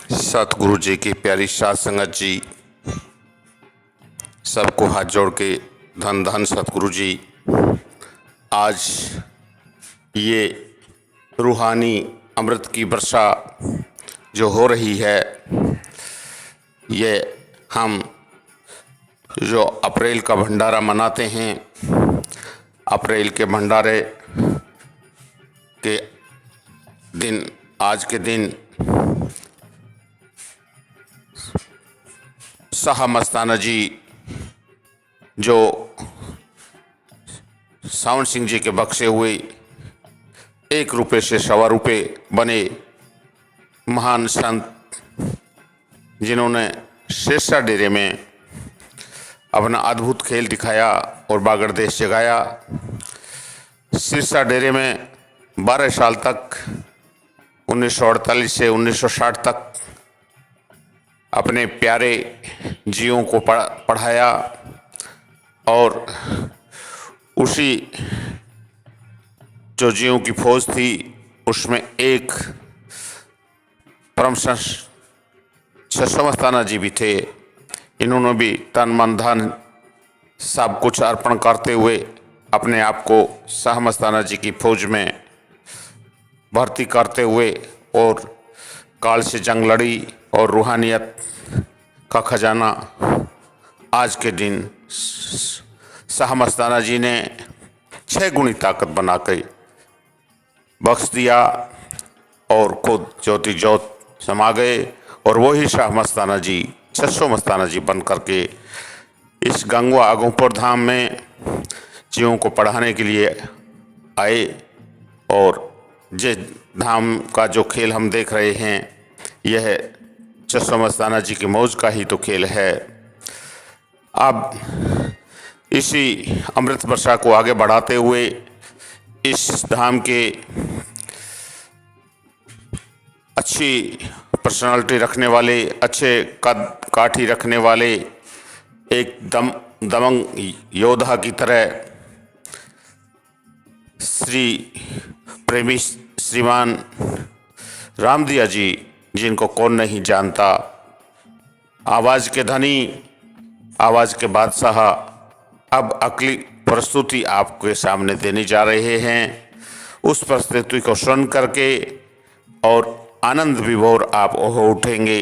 सतगुरु जी की प्यारी साध संगत जी, सबको हाथ जोड़ के धन धन सतगुरु जी। आज ये रूहानी अमृत की वर्षा जो हो रही है, ये हम जो अप्रैल का भंडारा मनाते हैं, अप्रैल के भंडारे के दिन, आज के दिन शाह मस्ताना जी जो सावन सिंह जी के बख्शे हुए 1 रुपये से 1.25 रुपये बने महान संत, जिन्होंने सिरसा डेरे में अपना अद्भुत खेल दिखाया और बागड़ देश जगाया। सिरसा डेरे में 12 साल तक 1948 से 1960 तक अपने प्यारे जियों को पढ़ाया और उसी जो जियों की फौज थी उसमें एक परम शशो मस्ताना जी भी थे। इन्होंने भी तन मन धन सब कुछ अर्पण करते हुए अपने आप को शाह मस्ताना जी की फौज में भर्ती करते हुए और काल से जंग लड़ी और रूहानियत का खजाना आज के दिन शाह मस्ताना जी ने 6 गुनी ताकत बना कर बख्श दिया और खुद ज्योति ज्योत समा गए। और वही शाह मस्ताना जी शशो मस्ताना जी बन करके इस गंगवा आगोपुर धाम में जियों को पढ़ाने के लिए आए। और जिस धाम का जो खेल हम देख रहे हैं, यह शशो मस्ताना जी की मौज का ही तो खेल है। अब इसी अमृत वर्षा को आगे बढ़ाते हुए इस धाम के अच्छी पर्सनालिटी रखने वाले, अच्छे कद काठी रखने वाले, एक दमंग योद्धा की तरह श्री प्रेमी श्रीमान रामदिया जी, जिनको कौन नहीं जानता, आवाज़ के धनी, आवाज़ के बादशाह, अब अगली प्रस्तुति आपके सामने देने जा रहे हैं। उस प्रस्तुति को सुन करके और आनंद विभोर आप हो उठेंगे।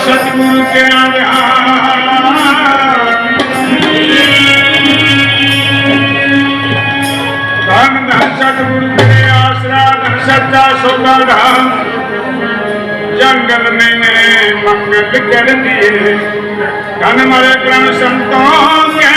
सतगुरु के सतगुरु के आसरा सच्चा सोगा धाम, जंगल में मंगल कर दिए धन मरे क्रम संतों के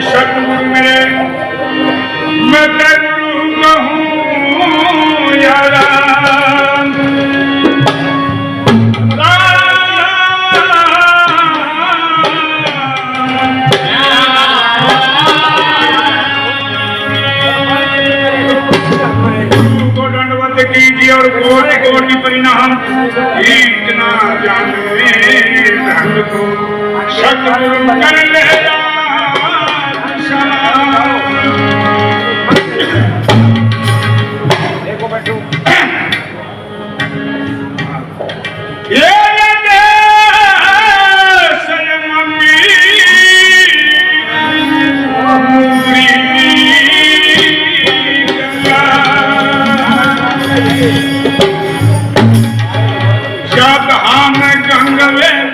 सतगुरु मेरे मैं गुरु कहूँ यारा गुरु को दंडवत कीजिए और कोटि कोटि परिणाम इतना जाने धन को सतगुरु कर ले। जब हम गंगवे में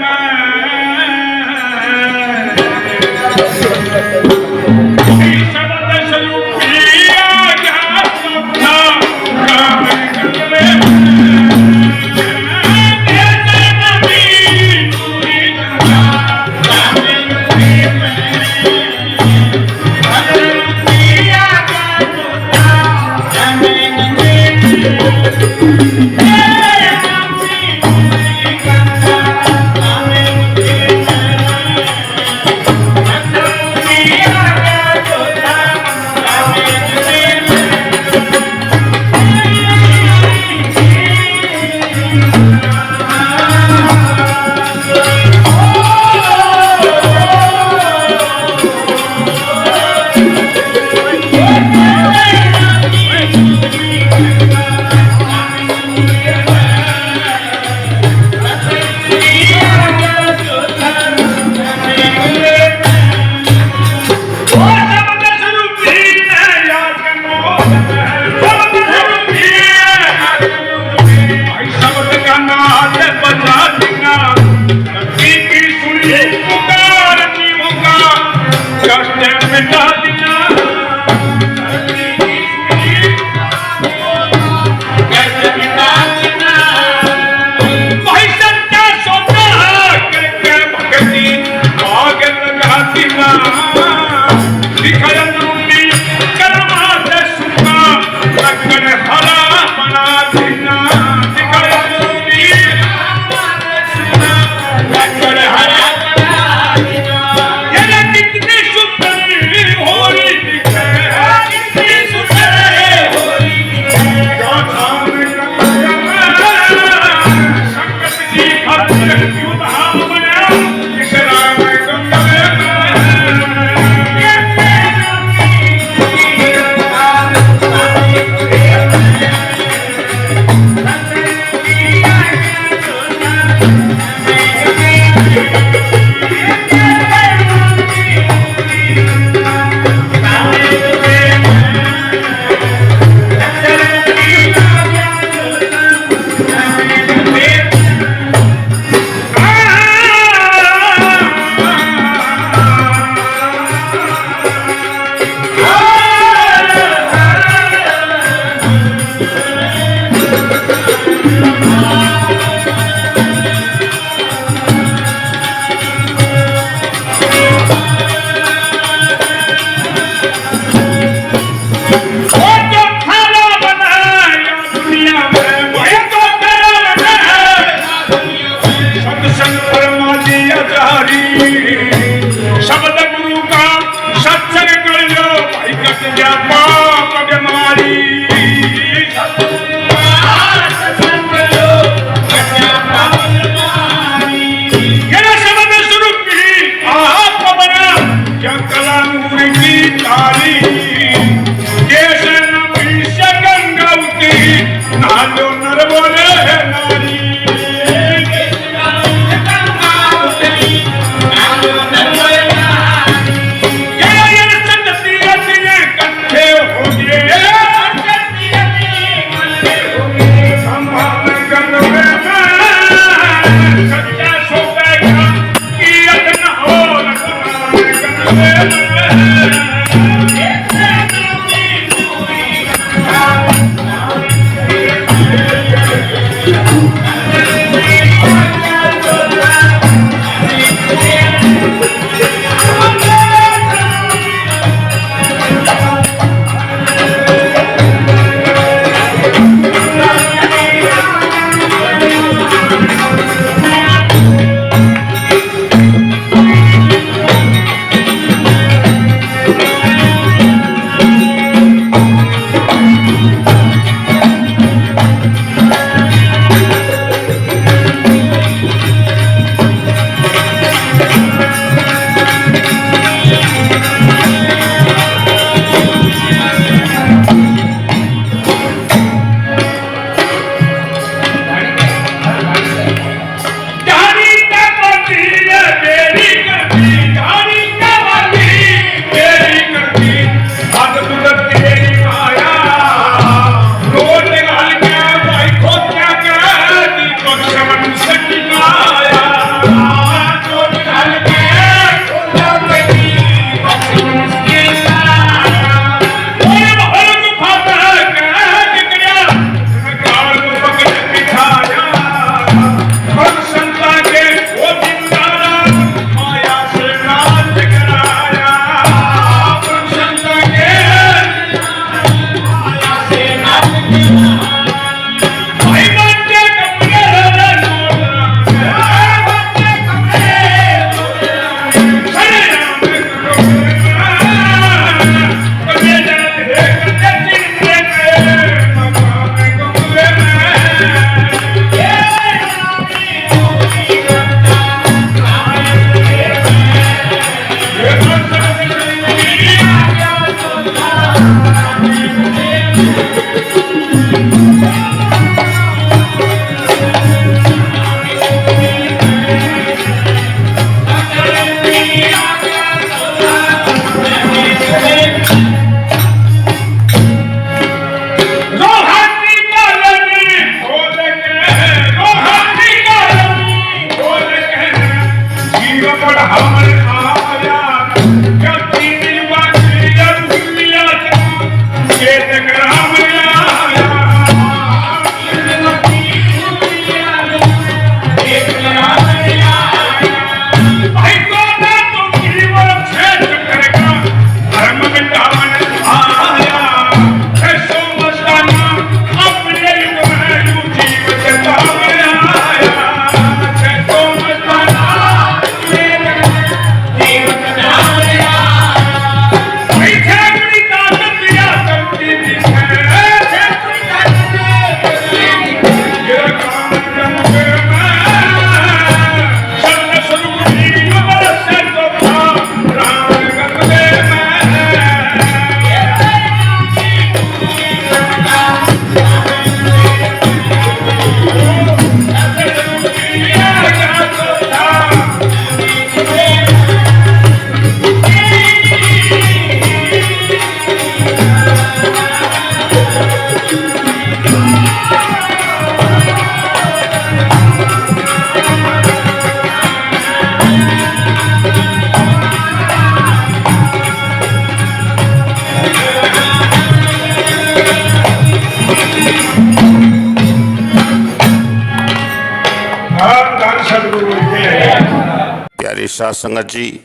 प्यारी साध संगत जी,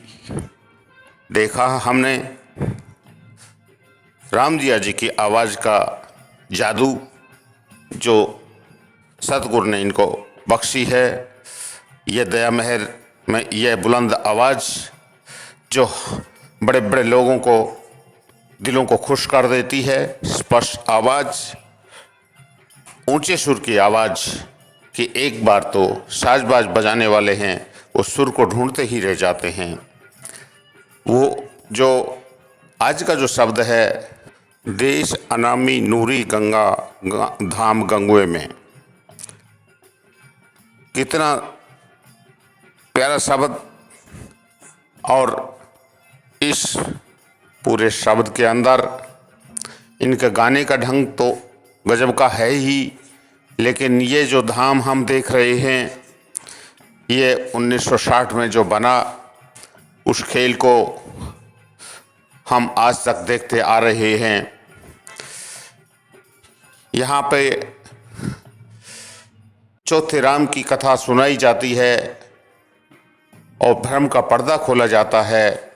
देखा हमने राम दिया जी की आवाज़ का जादू जो सतगुरु ने इनको बख्शी है। यह दया महर में यह बुलंद आवाज़ जो बड़े बड़े लोगों को दिलों को खुश कर देती है। स्पष्ट आवाज़, ऊंचे सुर की आवाज़ कि एक बार तो साजबाज बजाने वाले हैं वो सुर को ढूंढते ही रह जाते हैं। वो जो आज का जो शब्द है, देश अनामी नूरी गंगा धाम गंगुए में, कितना प्यारा शब्द। और इस पूरे शब्द के अंदर इनके गाने का ढंग तो गजब का है ही, लेकिन ये जो धाम हम देख रहे हैं ये 1960 में जो बना, उस खेल को हम आज तक देखते आ रहे हैं। यहाँ पे चौथे राम की कथा सुनाई जाती है और भ्रम का पर्दा खोला जाता है।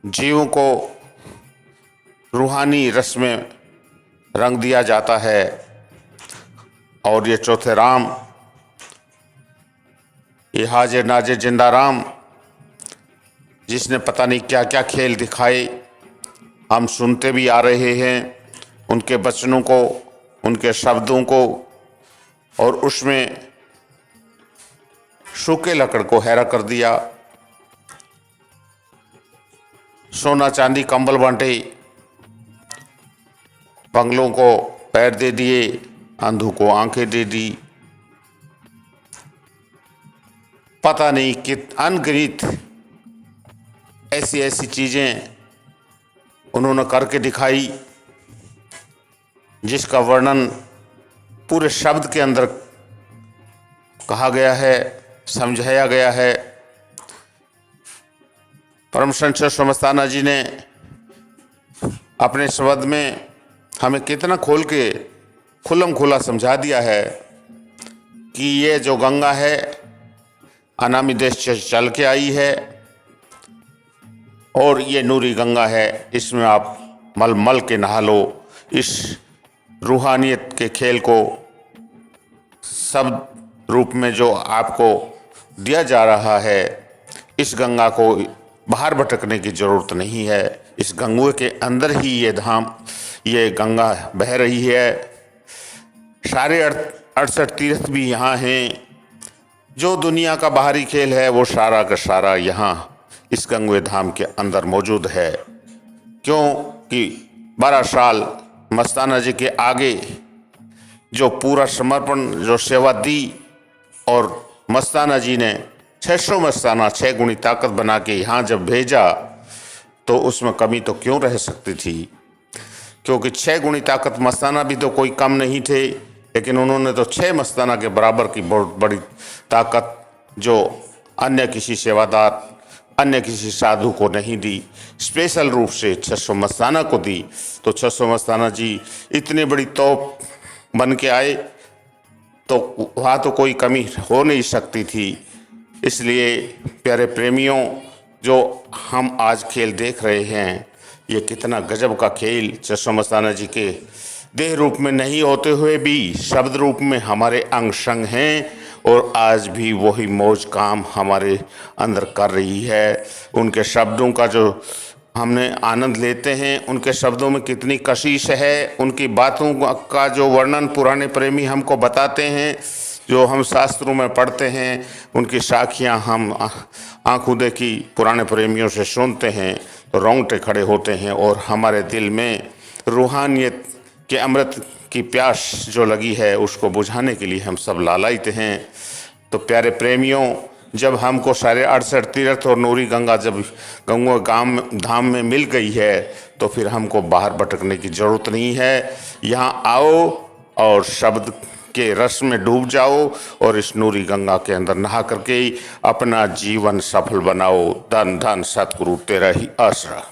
जीवों को रूहानी रस में रंग दिया जाता है। और ये चौथे राम, ये हाजिर नाजिर जिंदा राम, जिसने पता नहीं क्या क्या खेल दिखाए, हम सुनते भी आ रहे हैं उनके वचनों को, उनके शब्दों को। और उसमें सूखे लकड़ को हैरा कर दिया, सोना चांदी कंबल बांटे, बंगलों को पैर दे दिए, अंधों को आंखें दे दी। पता नहीं कि अनगिनत ऐसी ऐसी चीज़ें उन्होंने करके दिखाई, जिसका वर्णन पूरे शब्द के अंदर कहा गया है, समझाया गया है। परम संत समस्ताना जी ने अपने शब्द में हमें कितना खोल के खुल्लम खुला समझा दिया है कि ये जो गंगा है अनामी देश से चल के आई है और ये नूरी गंगा है, इसमें आप मल मल के नहा लो। इस रूहानियत के खेल को शब्द रूप में जो आपको दिया जा रहा है, इस गंगा को बाहर भटकने की ज़रूरत नहीं है। इस गंगुए के अंदर ही ये धाम, ये गंगा बह रही है। सारे 68 तीर्थ भी यहाँ हैं। जो दुनिया का बाहरी खेल है वो सारा का सारा यहाँ इस गंगुए धाम के अंदर मौजूद है। क्योंकि 12 साल मस्ताना जी के आगे जो पूरा समर्पण, जो सेवा दी, और मस्ताना जी ने 600 मस्ताना 6 गुणी ताकत बना के यहाँ जब भेजा तो उसमें कमी तो क्यों रह सकती थी। क्योंकि 6 गुणी ताकत मस्ताना भी तो कोई कम नहीं थे, लेकिन उन्होंने तो 6 मस्ताना के बराबर की बहुत बड़ी ताकत जो अन्य किसी सेवादार, अन्य किसी साधु को नहीं दी, स्पेशल रूप से 600 मस्ताना को दी। तो 600 मस्ताना जी इतनी बड़ी तोप बन के आए तो वहाँ तो कोई कमी हो नहीं सकती थी। इसलिए प्यारे प्रेमियों, जो हम आज खेल देख रहे हैं, ये कितना गजब का खेल 600 मस्ताना जी के देह रूप में नहीं होते हुए भी शब्द रूप में हमारे अंग संग हैं और आज भी वही मौज काम हमारे अंदर कर रही है। उनके शब्दों का जो हमने आनंद लेते हैं, उनके शब्दों में कितनी कशिश है, उनकी बातों का जो वर्णन पुराने प्रेमी हमको बताते हैं, जो हम शास्त्रों में पढ़ते हैं, उनकी साखियाँ हम आंखों देखी पुराने प्रेमियों से सुनते हैं तो रोंगटे खड़े होते हैं। और हमारे दिल में रूहानियत के अमृत की प्यास जो लगी है उसको बुझाने के लिए हम सब लालायित हैं। तो प्यारे प्रेमियों, जब हमको सारे 68 तीर्थ और नूरी गंगा जब गंगो धाम में मिल गई है तो फिर हमको बाहर भटकने की ज़रूरत नहीं है। यहाँ आओ और शब्द के रस में डूब जाओ और इस नूरी गंगा के अंदर नहा करके अपना जीवन सफल बनाओ। धन धन सतगुरु तेरा ही आसरा।